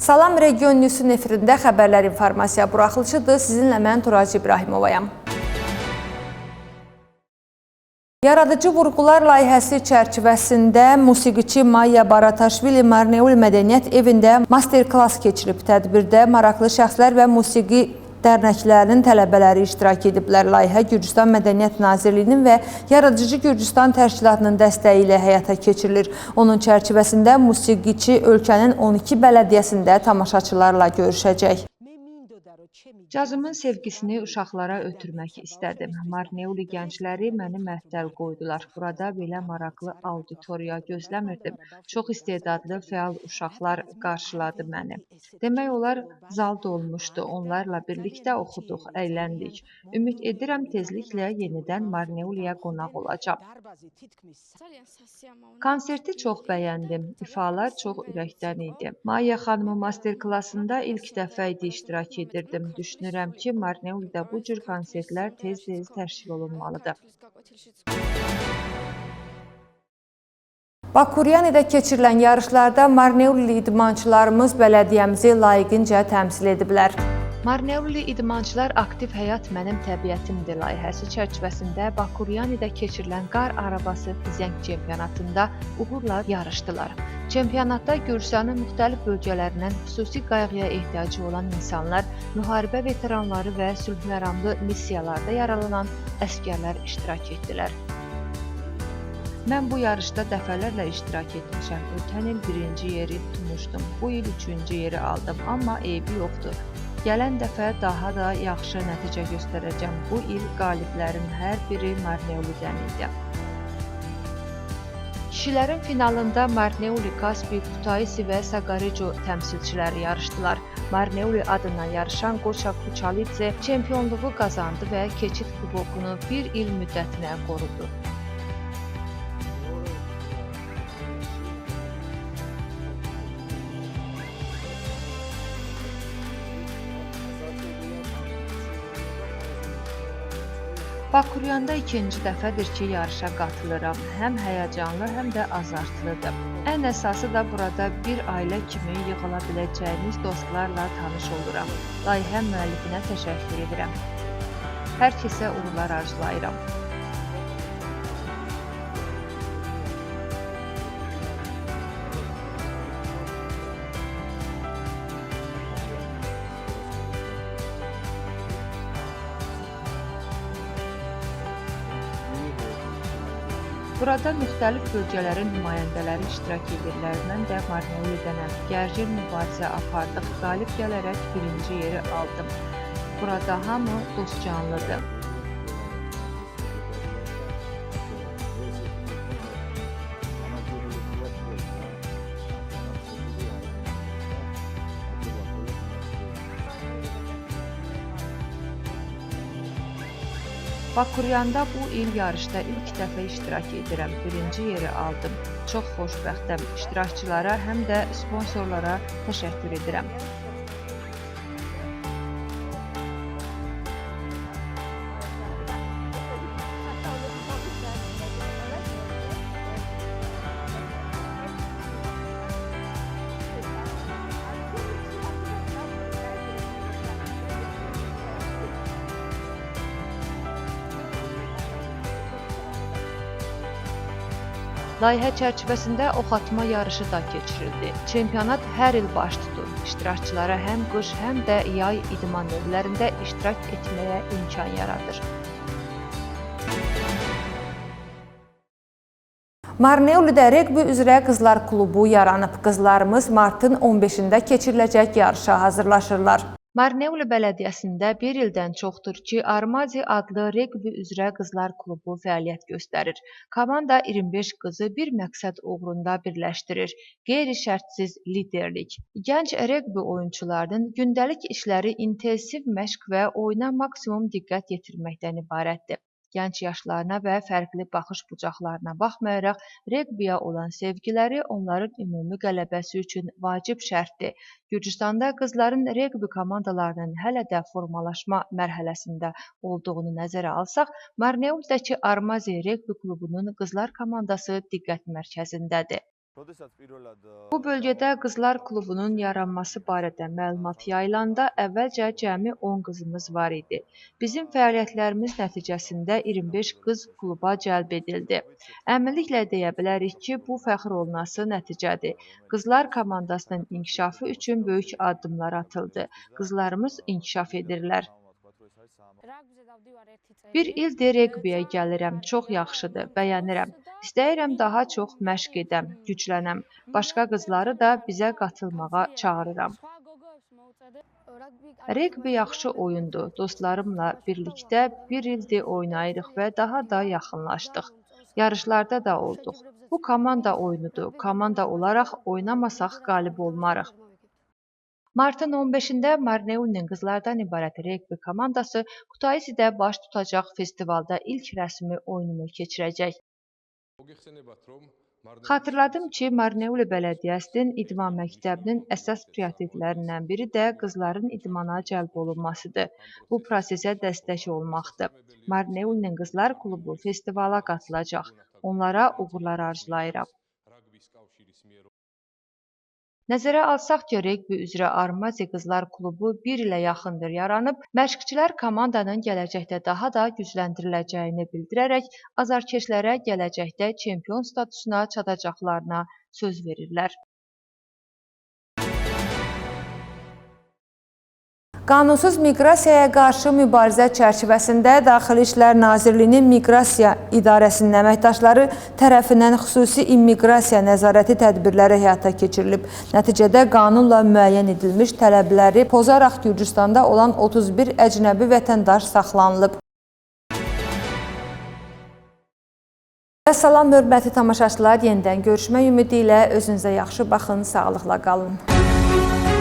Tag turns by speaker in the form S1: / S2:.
S1: Salam Region News'un efirində xəbərlər informasiya buraxılışıdır. Sizinlə mən Turac İbrahimovayam. Yaradıcı vurğular layihəsi çərçivəsində musiqiçi Maya Barataşvili Marneuli Mədəniyyət evində master-klass keçirib. Tədbirdə maraqlı şəxslər və musiqi dərnəklərinin tələbələri iştirak ediblər. Layihə Gürcüstan Mədəniyyət Nazirliyinin və Yaradıcı Gürcüstan Təşkilatının dəstəyi ilə həyata keçirilir. Onun çərçivəsində musiqiçi ölkənin 12 bələdiyyəsində tamaşaçılarla görüşəcək.
S2: Cazımın sevgisini uşaqlara ötürmək istədim. Marneuli gəncləri məni məhtəl qoydular. Burada belə maraqlı auditoriya gözləmirdim. Çox istedadlı, fəal uşaqlar qarşıladı məni. Demək olar, zal dolmuşdu. Onlarla birlikdə oxuduq, əyləndik. Ümid edirəm tezliklə yenidən Marneuliyə qonaq olacam. Konserti çox bəyəndim. İfalar çox ürəkdən idi. Maya xanımın master-klassında ilk dəfə idi iştirak edirdim. Düşünürəm ki, Marneulidə bu cür konsertlər tez-tez təşkil olunmalıdır.
S1: Bakuryanədə keçirilən yarışlarda Marneuli idmançılarımız bələdiyyəmizi layiqincə təmsil ediblər.
S2: Marneuli idmançılar aktiv həyat mənim təbiətimdir layihəsi çərçivəsində Bakuryanədə keçirilən qar arabası fizəng çempionatında uğurla yarışdılar. Çempionatda Gürcüstanın müxtəlif bölgələrindən xüsusi qayğıya ehtiyacı olan insanlar, müharibə veteranları və sülhməramlı missiyalarda yaralanan əsgərlər iştirak etdilər. Mən bu yarışda dəfələrlə iştirak etmişəm. Ötən il birinci yeri tutmuşdum. Bu il üçüncü yeri aldım, amma eybi yoxdur. Gələn dəfə daha da yaxşı nəticə göstərəcəm. Bu il qaliblərin hər biri Marneulidən idi. Kişilərin finalında Marneuli, Kaspi, Kutaisi və Saqarico təmsilçiləri yarışdılar. Marneuli adına yarışan Qoçaq Kuçalitse çempionluğu qazandı və keçid kubokunu bir il müddətinə qorudu. Bakuryanda ikinci dəfədir ki, yarışa qatılıram. Həm həyəcanlı, həm də azartlıdır. Ən əsası da burada bir ailə kimi yığıla biləcəyimiz dostlarla tanış oluram. Layihə müəllifinə təşəkkür edirəm. Hər kəsə uğurlar arzulayıram. Burada müxtəlif bölgələrin nümayəndələri iştirak edirlər. Mən də Marneulidənəm. Gərgin mübarizə apardıq. Qalib gələrək birinci yeri aldım. Burada hamı dostcanlıdır. Bakuryanda bu il yarışda ilk dəfə iştirak edirəm. Birinci yeri aldım. Çox xoşbəxtəm. İştirakçılara həm də sponsorlara təşəkkür edirəm. Layihə çərçivəsində oxatma yarışı da keçirildi. Çempionat hər il baş tutur. İştirakçılara həm qış, həm də yay idman növlərində iştirak etməyə imkan yaradır.
S1: Marneulidə reqbi üzrə qızlar klubu yaranıb. Qızlarımız martın 15-də keçiriləcək yarışa hazırlaşırlar.
S2: Marneuli bələdiyyəsində bir ildən çoxdur ki, Armazi adlı reqbi üzrə qızlar klubu fəaliyyət göstərir. Komanda 25 qızı bir məqsəd uğrunda birləşdirir. Qeyri-şərtsiz liderlik. Gənc reqbi oyunçularının gündəlik işləri intensiv məşq və oyuna maksimum diqqət yetirməkdən ibarətdir. Gənc yaşlarına və fərqli baxış bucaqlarına baxmayaraq, reqbiyə olan sevgiləri onların ümumi qələbəsi üçün vacib şərtdir. Gürcüstanda qızların reqbi komandalarının hələ də formalaşma mərhələsində olduğunu nəzərə alsaq, Marneulidəki Armazi reqbi klubunun qızlar komandası diqqət mərkəzindədir. Bu bölgədə qızlar klubunun yaranması barədə məlumat yayılanda əvvəlcə cəmi 10 qızımız var idi. Bizim fəaliyyətlərimiz nəticəsində 25 qız kluba cəlb edildi. Əminliklə deyə bilərik ki, bu fəxr olunası nəticədir. Qızlar komandasının inkişafı üçün böyük addımlar atıldı. Qızlarımız inkişaf edirlər. Bir ildir reqbiyə gəlirəm, çox yaxşıdır, bəyənirəm. İstəyirəm daha çox məşq edəm, güclənəm. Başqa qızları da bizə qatılmağa çağırıram. Reqbi yaxşı oyundur. Dostlarımla birlikdə bir ildir oynayırıq və daha da yaxınlaşdıq. Yarışlarda da olduq. Bu komanda oyunudur. Komanda olaraq oynamasaq qalib olmarıq. Martın 15-də Marneulinin qızlardan ibarət reqbi komandası Kutaisidə baş tutacaq festivalda ilk rəsmi oyununu keçirəcək. Xatırladım ki, Marneuli Bələdiyyəsinin idman məktəbinin əsas prioritetlərindən biri də qızların idmana cəlb olunmasıdır. Bu prosesə dəstək olmaqdır. Marneulinin qızlar klubu festivala qatılacaq. Onlara uğurlar arzulayıram. Nəzərə alsaq ki, reqbi üzrə Armazi qızlar klubu bir ilə yaxındır yaranıb, məşqçilər komandanın gələcəkdə daha da gücləndiriləcəyini bildirərək azarkeşlərə gələcəkdə çempion statusuna çatacaqlarına söz verirlər.
S1: Qanunsuz miqrasiyaya qarşı mübarizə çərçivəsində Daxili İşlər Nazirliyinin Miqrasiya İdarəsinin əməkdaşları tərəfindən xüsusi immiqrasiya nəzarəti tədbirləri həyata keçirilib. Nəticədə qanunla müəyyən edilmiş tələbləri pozaraq Gürcüstanda olan 31 əcnəbi vətəndaş saxlanılıb. Salam, hörmətli tamaşaçılar, yenidən görüşmək ümidi ilə özünüzə yaxşı baxın, sağlıqla qalın.